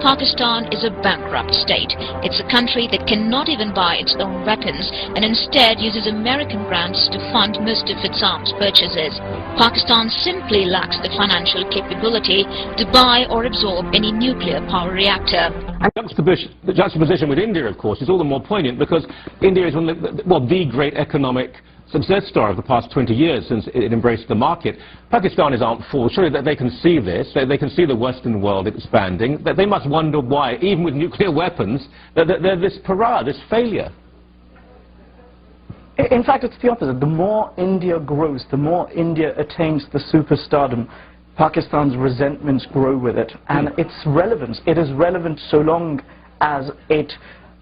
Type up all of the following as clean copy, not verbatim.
Pakistan is a bankrupt state. It's a country that cannot even buy its own weapons and instead uses American grants to fund most of its arms purchases. Pakistan simply lacks the financial capability to buy or absorb any nuclear power reactor. The juxtaposition with India, of course, is all the more poignant because India is one of the great economic success story of the past 20 years since it embraced the market. Pakistanis aren't fools. Surely that they can see this. They can see the Western world expanding. That they must wonder why, even with nuclear weapons, they're this pariah, this failure. In fact, it's the opposite. The more India grows, the more India attains the superstardom, Pakistan's resentments grow with it. And its relevance, it is relevant so long as it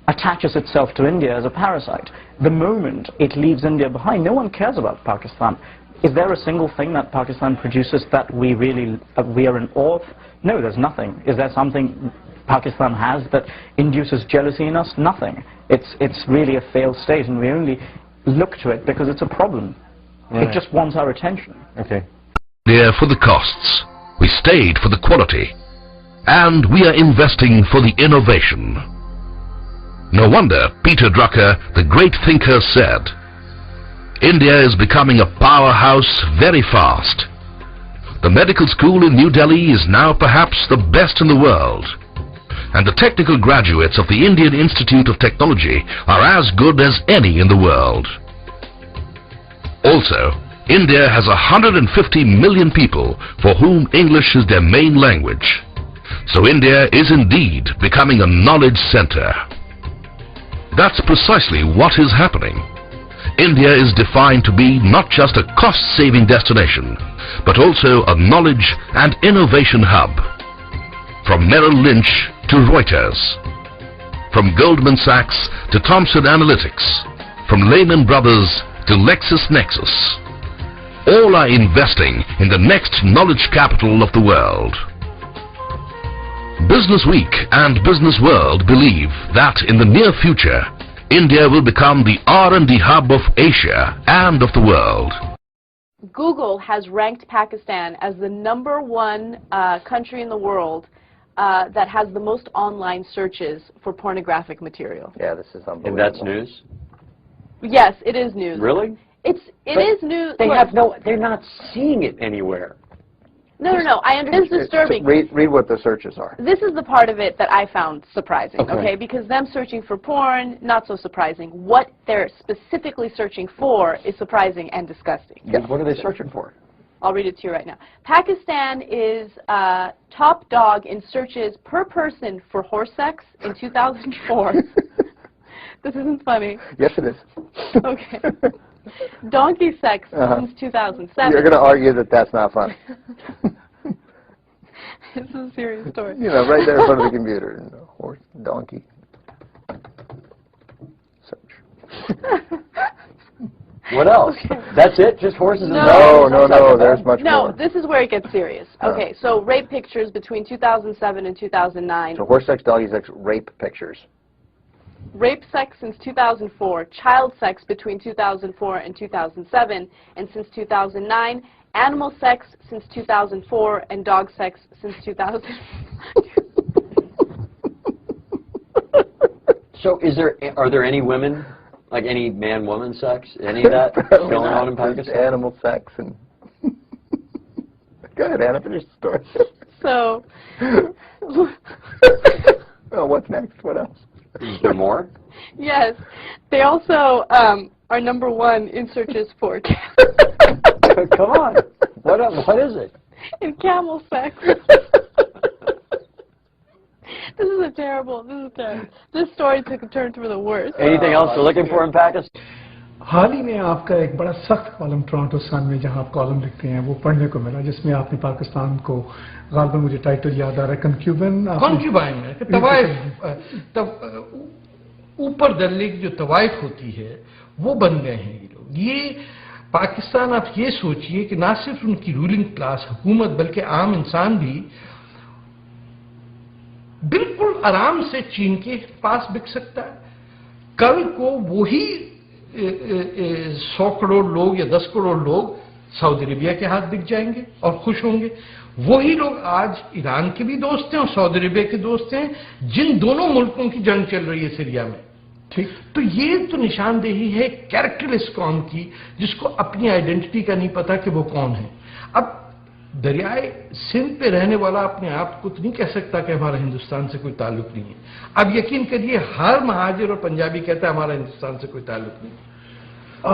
attaches itself to India as a parasite. The moment it leaves India behind, no one cares about Pakistan. Is there a single thing that Pakistan produces that we are in awe of? No, there's nothing. Is there something Pakistan has that induces jealousy in us? Nothing. It's really a failed state, and we only look to it because it's a problem. Right. It just wants our attention. Okay. Dear for the costs, we stayed for the quality, and we are investing for the innovation. No wonder Peter Drucker, the great thinker, said, India is becoming a powerhouse very fast. The medical school in New Delhi is now perhaps the best in the world, and the technical graduates of the Indian Institute of Technology are as good as any in the world. Also, India has 150 million people for whom English is their main language. So India is indeed becoming a knowledge center. That's precisely what is happening. India is defined to be not just a cost-saving destination, but also a knowledge and innovation hub. From Merrill Lynch to Reuters, from Goldman Sachs to Thomson Analytics, from Lehman Brothers to LexisNexis, all are investing in the next knowledge capital of the world. Business Week and Business World believe that in the near future, India will become the R&D hub of Asia and of the world. Google has ranked Pakistan as the #1 country in the world that has the most online searches for pornographic material. Yeah, this is unbelievable. And that's news? Yes, it is news. Really? It is news. They have they're not seeing it anywhere. No, I understand. It's disturbing. Read what the searches are. This is the part of it that I found surprising, okay? Because them searching for porn, not so surprising. What they're specifically searching for is surprising and disgusting. Yeah. What are they searching for? I'll read it to you right now. Pakistan is top dog in searches per person for horse sex in 2004. This isn't funny. Yes, it is. Okay. Donkey sex since 2007. You're going to argue that that's not funny. This is a serious story. You know, right there in front of the computer. Horse, donkey. Search. What else? Okay. That's it? Just horses and dogs? No, there's much more. No, this is where it gets serious. Okay, so rape pictures between 2007 and 2009. So horse sex, doggy sex, rape pictures. Rape sex since 2004, child sex between 2004 and 2007, and since 2009, animal sex since 2004, and dog sex since 2000. So are there any women, like any man-woman sex, any of that going on in Pakistan? Animal sex and... Go ahead, Anna, finish the story. So... Well, what's next? What else? Is there more? Yes. They also are #1 in searches for... Come on. What is it? In camel sex. This is terrible. This story took a turn for the worse. Anything else you're looking for in Pakistan? हाल ही में आपका एक बड़ा सख्त column Toronto सन में जहां आप column लिखते हैं वो पढ़ने को मिला जिसमें आपने पाकिस्तान को गालिबन मुझे टाइटल याद आ रहा है कॉन्क्यूबाइन ऊपर दल्ले की जो तवाइफ होती है वो बन गए हैं ये लोग। ये पाकिस्तान आप ये सोचिए कि ना सिर्फ उनकी रूलिंग क्लास हुकूमत बल्कि आम इंसान भी बिल्कुल आराम से चीन के पास बिक सकता है। कल को वही 100 करोड़ लोग या 10 करोड़ लोग सऊदी अरेबिया के हाथ दिख जाएंगे और खुश होंगे। वही लोग आज ईरान के भी दोस्त हैं और सऊदी अरेबिया के दोस्त हैं, जिन दोनों मुल्कों की जंग चल रही है सीरिया में। ठीक, तो ये तो निशानदेही है कैरेक्टरलेस कौम की, जिसको अपनी आइडेंटिटी का नहीं पता कि वो कौन है। अब दरियाए सिंध पे रहने वाला अपने आप को तो नहीं कह सकता कि हमारा हिंदुस्तान से कोई ताल्लुक नहीं है। अब यकीन करिए हर महाजिर और पंजाबी कहता है हमारा हिंदुस्तान से कोई ताल्लुक नहीं।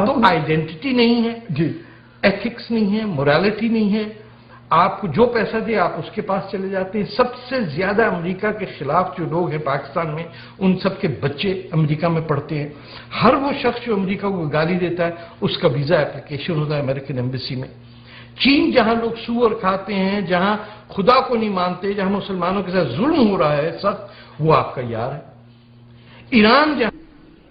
तो आइडेंटिटी नहीं है जी, एथिक्स नहीं है, मोरालिटी नहीं है। आपको जो पैसा दे आप उसके पास चले जाते हैं। सबसे ज्यादा अमेरिका के खिलाफ जो लोग हैं पाकिस्तान में, उन सबके बच्चे अमेरिका में पढ़ते हैं। हर वो शख्स जो अमेरिका को गाली देता है उसका वीजा एप्लीकेशन होता है अमेरिकन एम्बेसी में। चीन जहां लोग सूअर खाते हैं, जहां खुदा को नहीं मानते, जहां मुसलमानों के साथ जुल्म हो रहा है सख्त, वो आपका यार है। ईरान जहां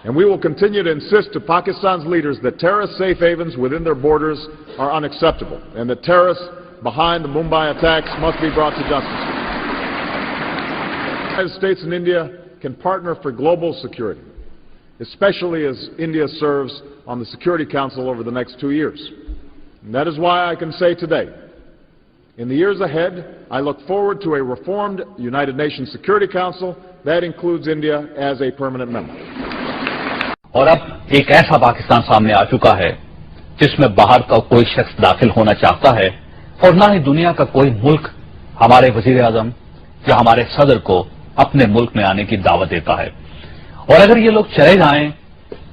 And we will continue to insist to Pakistan's leaders that terrorist safe havens within their borders are unacceptable and that terrorists behind the Mumbai attacks must be brought to justice. The United States and India can partner for global security, especially as India serves on the Security Council over the next 2 years. And that is why I can say today, in the years ahead, I look forward to a reformed United Nations Security Council that includes India as a permanent member. और अब एक ऐसा पाकिस्तान सामने आ चुका है जिसमें बाहर का कोई शख्स दाखिल होना चाहता है और ना ही दुनिया का कोई मुल्क हमारे वजीर आजम या हमारे सदर को अपने मुल्क में आने की दावत देता है। और अगर ये लोग चले जाएं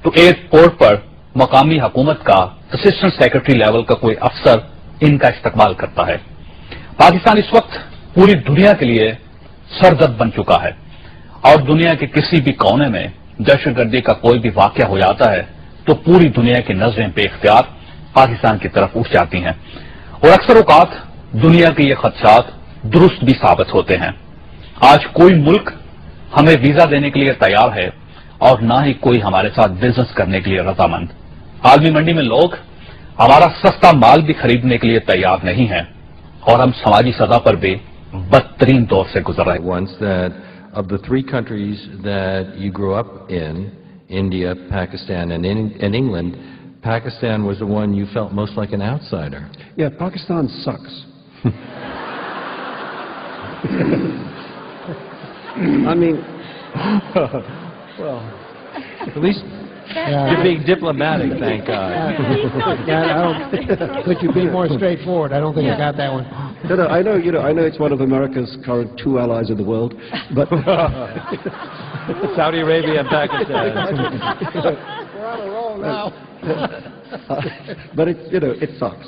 तो एयरपोर्ट पर मकामी हुकूमत का असिस्टेंट सेक्रेटरी लेवल का कोई अफसर इनका इस्तकबाल करता है। पाकिस्तान इस वक्त पूरी दुनिया के लिए सरदर्द बन चुका है और दुनिया के किसी भी कोने में दहशतगर्दी का कोई भी वाकया हो जाता है तो पूरी दुनिया की नजरें बेख्तियार पाकिस्तान की तरफ उठ जाती हैं और अक्सर औकात दुनिया के ये खदशात दुरुस्त भी साबित होते हैं। आज कोई मुल्क हमें वीजा देने के लिए तैयार है और ना ही कोई हमारे साथ बिजनेस करने के लिए रजामंद। आलमी मंडी में लोग हमारा सस्ता माल भी खरीदने के लिए तैयार नहीं है और हम समाजी सतह पर भी बदतरीन दौर से गुजर रहे हैं। Of the 3 countries that you grew up in, India, Pakistan, and England, Pakistan was the one you felt most like an outsider. Yeah, Pakistan sucks. I mean, well, at least you're being diplomatic, thank God. Could you be more straightforward? I don't think I got that one. No, I know it's one of America's current 2 allies in the world, but Saudi Arabia and Pakistan. We're on a roll now. But it sucks.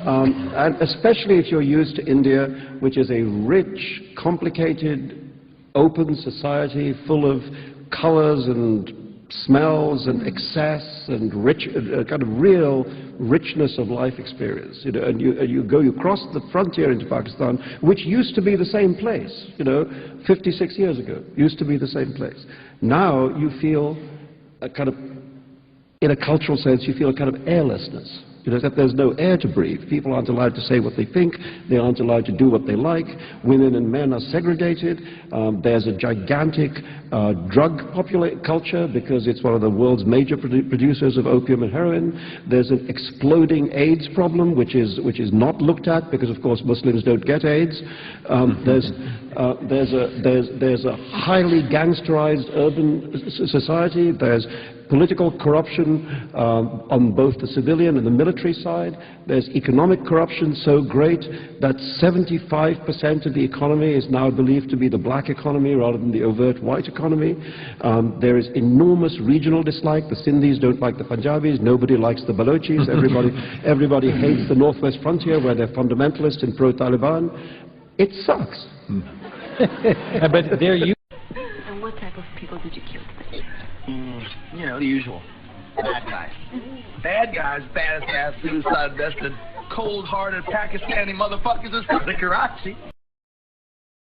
And especially if you're used to India, which is a rich, complicated, open society full of colors and smells and excess and rich, kind of real richness of life experience. And you cross the frontier into Pakistan, which used to be the same place, 56 years ago, used to be the same place. Now you feel a kind of, in a cultural sense, you feel a kind of airlessness. That there's no air to breathe. People aren't allowed to say what they think. They aren't allowed to do what they like. Women and men are segregated. There's a gigantic drug culture because it's one of the world's major producers of opium and heroin. There's an exploding AIDS problem, which is not looked at because, of course, Muslims don't get AIDS. There's a highly gangsterized urban society. There's political corruption on both the civilian and the military side. There's economic corruption so great that 75% of the economy is now believed to be the black economy rather than the overt white economy. There is enormous regional dislike. The Sindhis don't like the Punjabis. Nobody likes the Balochis. Everybody hates the northwest frontier where they're fundamentalist and pro-Taliban. It sucks. But there you... And what type of people did you kill today? The usual. Bad guys. Bad guys, badass, suicide-vested, cold-hearted Pakistani motherfuckers is the Karachi.